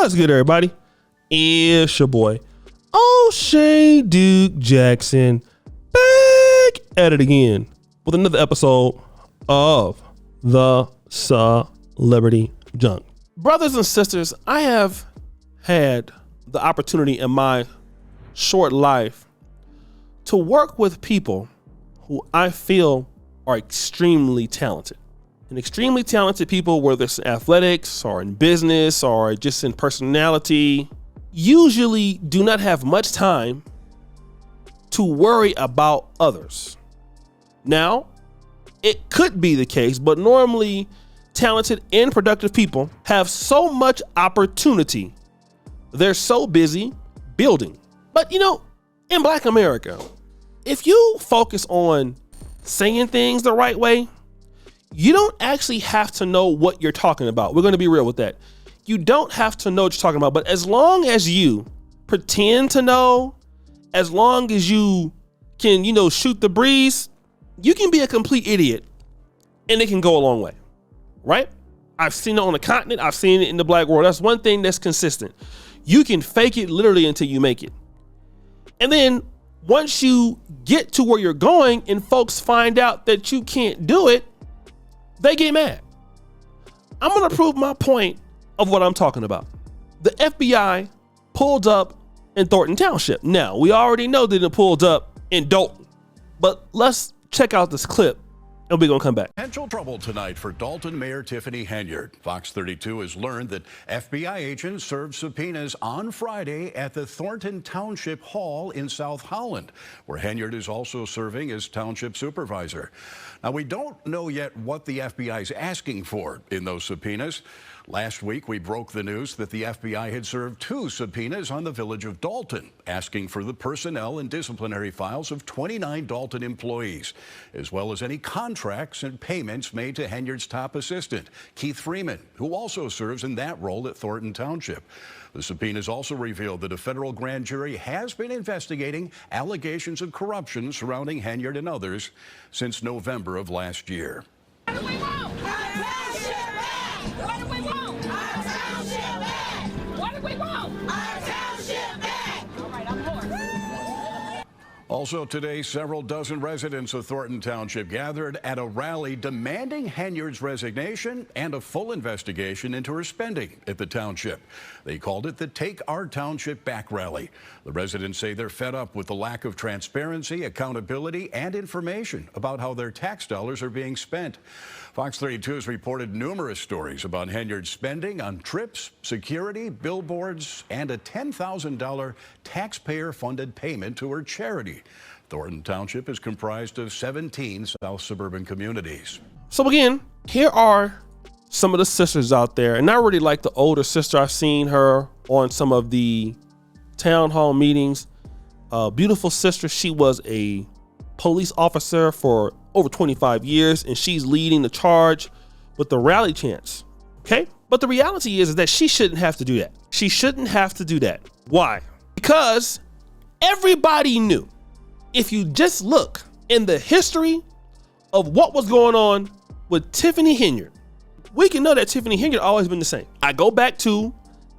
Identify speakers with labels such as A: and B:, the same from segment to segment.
A: What's good, everybody? It's your boy, O'Shea Duke Jackson, back at it again with another episode of the Celebrity Junk. Brothers and sisters, I have had the opportunity in my short life to work with people who I feel are extremely talented. And extremely talented people, whether it's in athletics or in business or just in personality, usually do not have much time to worry about others. Now, it could be the case, but normally talented and productive people have so much opportunity. They're so busy building. But in Black America, if you focus on saying things the right way, you don't actually have to know what you're talking about. We're going to be real with that. You don't have to know what you're talking about, but as long as you pretend to know, as long as you can, shoot the breeze, you can be a complete idiot and it can go a long way, right? I've seen it on the continent. I've seen it in the black world. That's one thing that's consistent. You can fake it literally until you make it. And then once you get to where you're going and folks find out that you can't do it, they get mad. I'm going to prove my point of what I'm talking about. The FBI pulled up in Thornton Township. Now, we already know that it pulled up in Dalton, but let's check out this clip and we're going to come back.
B: Potential trouble tonight for Dalton Mayor Tiffany Henyard. Fox 32 has learned that FBI agents served subpoenas on Friday at the Thornton Township Hall in South Holland, where Henyard is also serving as township supervisor. Now, we don't know yet what the FBI is asking for in those subpoenas. Last week, we broke the news that the FBI had served 2 subpoenas on the village of Dalton, asking for the personnel and disciplinary files of 29 Dalton employees, as well as any contracts and payments made to Henyard's top assistant, Keith Freeman, who also serves in that role at Thornton Township. The subpoenas also revealed that a federal grand jury has been investigating allegations of corruption surrounding Henyard and others since November of last year.
C: What do we want? What do we want? Our township back! What do we want? Our township back! All right, I'm for it.
B: Also today, several dozen residents of Thornton Township gathered at a rally demanding Henyard's resignation and a full investigation into her spending at the township. They called it the Take Our Township Back rally. The residents say they're fed up with the lack of transparency, accountability, and information about how their tax dollars are being spent. Fox 32 has reported numerous stories about Henyard's spending on trips, security, billboards, and a $10,000 taxpayer-funded payment to her charity. Thornton Township is comprised of 17 South suburban communities.
A: So again, here are some of the sisters out there, and I really like the older sister. I've seen her on some of the town hall meetings. Beautiful sister. She was a police officer for over 25 years, and she's leading the charge with the rally chants. Okay? But the reality is that she shouldn't have to do that. She shouldn't have to do that. Why? Because everybody knew. If you just look in the history of what was going on with Tiffany Henyard, we can know that Tiffany Henyard always been the same. I go back to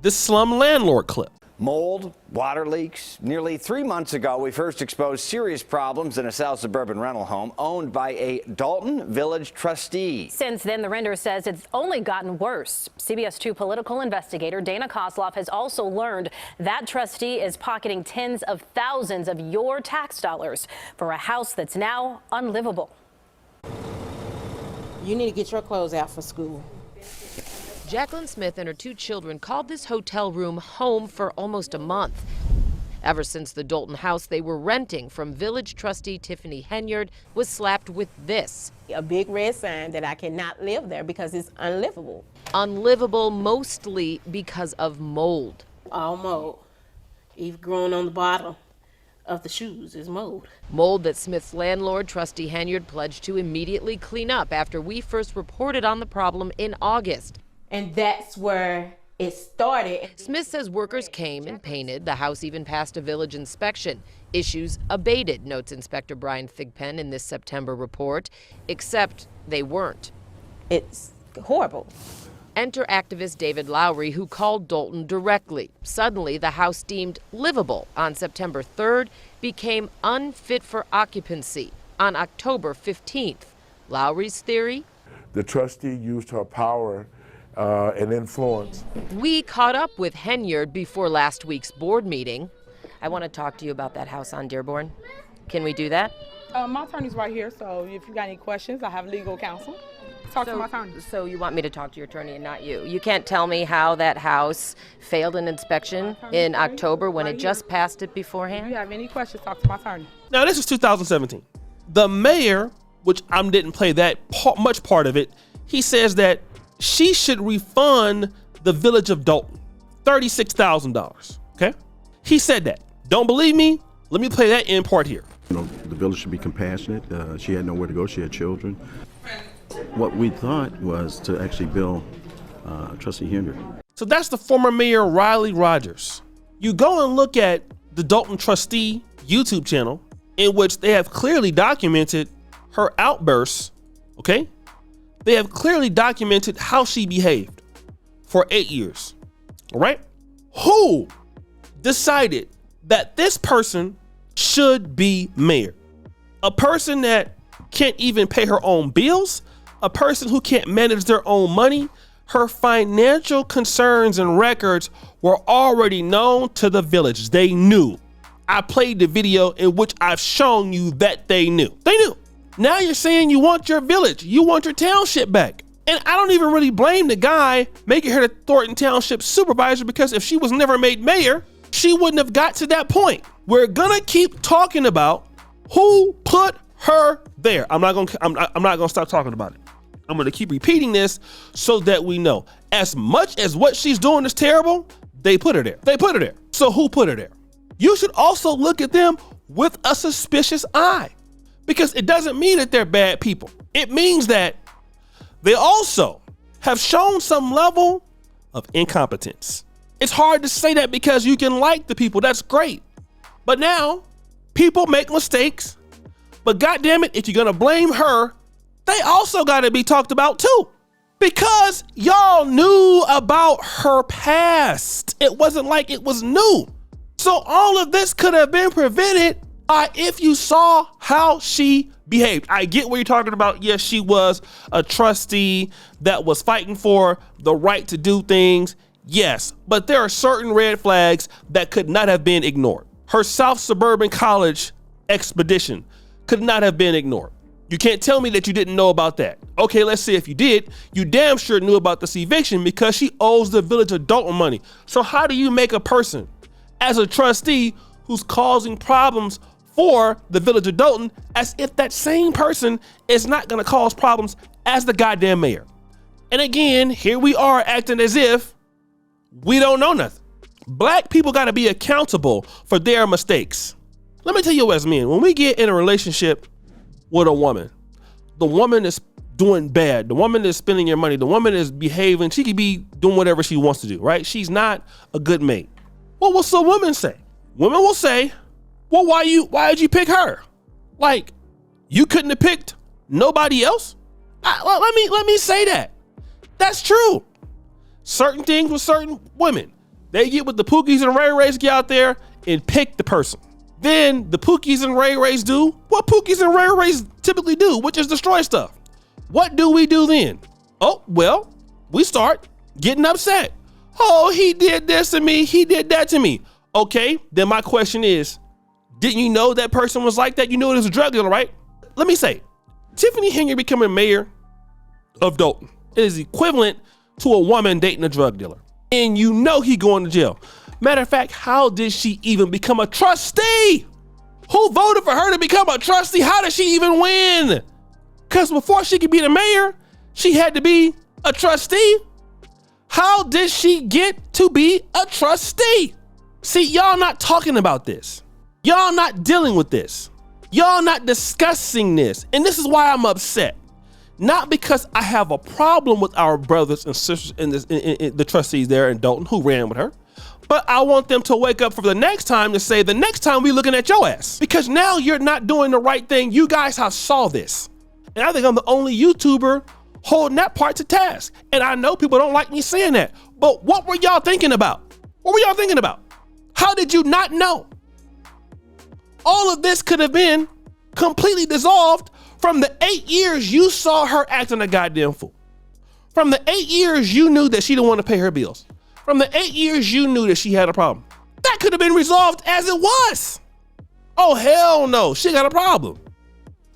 A: this slum landlord clip.
D: Mold, water leaks. Nearly 3 months ago, we first exposed serious problems in a South suburban rental home owned by a Dalton Village trustee.
E: Since then, the renter says it's only gotten worse. CBS 2 political investigator Dana Kozloff has also learned that trustee is pocketing tens of thousands of your tax dollars for a house that's now unlivable.
F: You need to get your clothes out for school.
G: Jacqueline Smith and her 2 children called this hotel room home for almost a month. Ever since the Dalton house they were renting from village trustee Tiffany Henyard was slapped with this.
F: A big red sign that I cannot live there because it's unlivable.
G: Unlivable mostly because of mold.
F: All mold. Even growing on the bottom of the shoes is mold.
G: Mold that Smith's landlord, trustee Henyard, pledged to immediately clean up after we first reported on the problem in August.
F: And that's where it started.
G: Smith says workers came and painted. The house even passed a village inspection. Issues abated, notes Inspector Brian Thigpen in this September report, except they weren't.
F: It's horrible.
G: Enter activist David Lowry, who called Dalton directly. Suddenly, the house deemed livable on September 3rd became unfit for occupancy on October 15th. Lowry's theory?
H: The trustee used her power and influence.
G: We caught up with Henyard before last week's board meeting. I want to talk to you about that house on Dearborn. Can we do that?
I: My attorney's right here, so if you got any questions, I have legal counsel. Talk to my attorney.
G: So you want me to talk to your attorney and not you? You can't tell me how that house failed an inspection in October when it just passed it beforehand?
I: If you have any questions, talk to my attorney.
A: Now, this is 2017. The mayor, which I didn't play that much part of it, he says that she should refund the village of Dalton $36,000. Okay? He said that. Don't believe me? Let me play that in part here.
J: The village should be compassionate. She had nowhere to go. She had children. What we thought was to actually bill Trustee Henry.
A: So that's the former mayor, Riley Rogers. You go and look at the Dalton Trustee YouTube channel, in which they have clearly documented her outbursts, okay? They have clearly documented how she behaved for 8 years, all right? Who decided that this person should be mayor? A person that can't even pay her own bills, a person who can't manage their own money. Her financial concerns and records were already known to the village. They knew. I played the video in which I've shown you that they knew. They knew. Now you're saying you want your village, you want your township back. And I don't even really blame the guy making her the Thornton Township supervisor, because if she was never made mayor, she wouldn't have got to that point. We're gonna keep talking about who put her there. I'm not gonna stop talking about it. I'm gonna keep repeating this so that we know. As much as what she's doing is terrible, they put her there. They put her there. So who put her there? You should also look at them with a suspicious eye, because it doesn't mean that they're bad people. It means that they also have shown some level of incompetence. It's hard to say that because you can like the people, that's great. But now, people make mistakes, but goddamn it, if you're gonna blame her, they also gotta be talked about too. Because y'all knew about her past. It wasn't like it was new. So all of this could have been prevented if you saw how she behaved. I get what you're talking about. Yes, she was a trustee that was fighting for the right to do things. Yes, but there are certain red flags that could not have been ignored. Her South Suburban College expedition could not have been ignored. You can't tell me that you didn't know about that. Okay, let's say if you did, you damn sure knew about this eviction because she owes the village of Dalton money. So how do you make a person as a trustee who's causing problems for the village of Dalton as if that same person is not gonna cause problems as the goddamn mayor? And again, here we are acting as if we don't know nothing. Black people gotta be accountable for their mistakes. Let me tell you as men, when we get in a relationship with a woman, the woman is doing bad, the woman is spending your money, the woman is behaving, she could be doing whatever she wants to do, right? She's not a good mate. Well, what's the women say? Women will say, well, why did you pick her? Like, you couldn't have picked nobody else? Let me say that. That's true. Certain things with certain women, they get with the Pookies and Ray Rays, get out there and pick the person. Then the Pookies and Ray Rays do what Pookies and Ray Rays typically do, which is destroy stuff. What do we do then? Oh, well, we start getting upset. Oh, he did this to me, he did that to me. Okay, then my question is, didn't you know that person was like that? You knew it was a drug dealer, right? Let me say, Tiffany Henyard becoming mayor of Dalton is equivalent to a woman dating a drug dealer. And you know he going to jail. Matter of fact, how did she even become a trustee? Who voted for her to become a trustee? How did she even win? Because before she could be the mayor, she had to be a trustee. How did she get to be a trustee? See, y'all not talking about this. Y'all not dealing with this. Y'all not discussing this. And this is why I'm upset. Not because I have a problem with our brothers and sisters in the trustees there in Dalton who ran with her, but I want them to wake up for the next time to say, the next time we looking at your ass, because now you're not doing the right thing. You guys have saw this. And I think I'm the only YouTuber holding that part to task. And I know people don't like me saying that, but what were y'all thinking about? What were y'all thinking about? How did you not know? All of this could have been completely dissolved from the 8 years you saw her acting a goddamn fool. From the 8 years you knew that she didn't want to pay her bills. From the 8 years you knew that she had a problem. That could have been resolved as it was. Oh, hell no, she got a problem.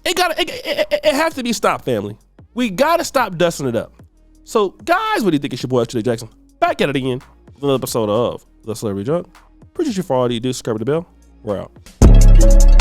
A: It has to be stopped, family. We gotta stop dusting it up. So, guys, what do you think? It's your boy, F. Jackson. Back at it again. Another episode of The Celebrity Junk. Appreciate you for all that you do. Subscribe to the bell. We're out.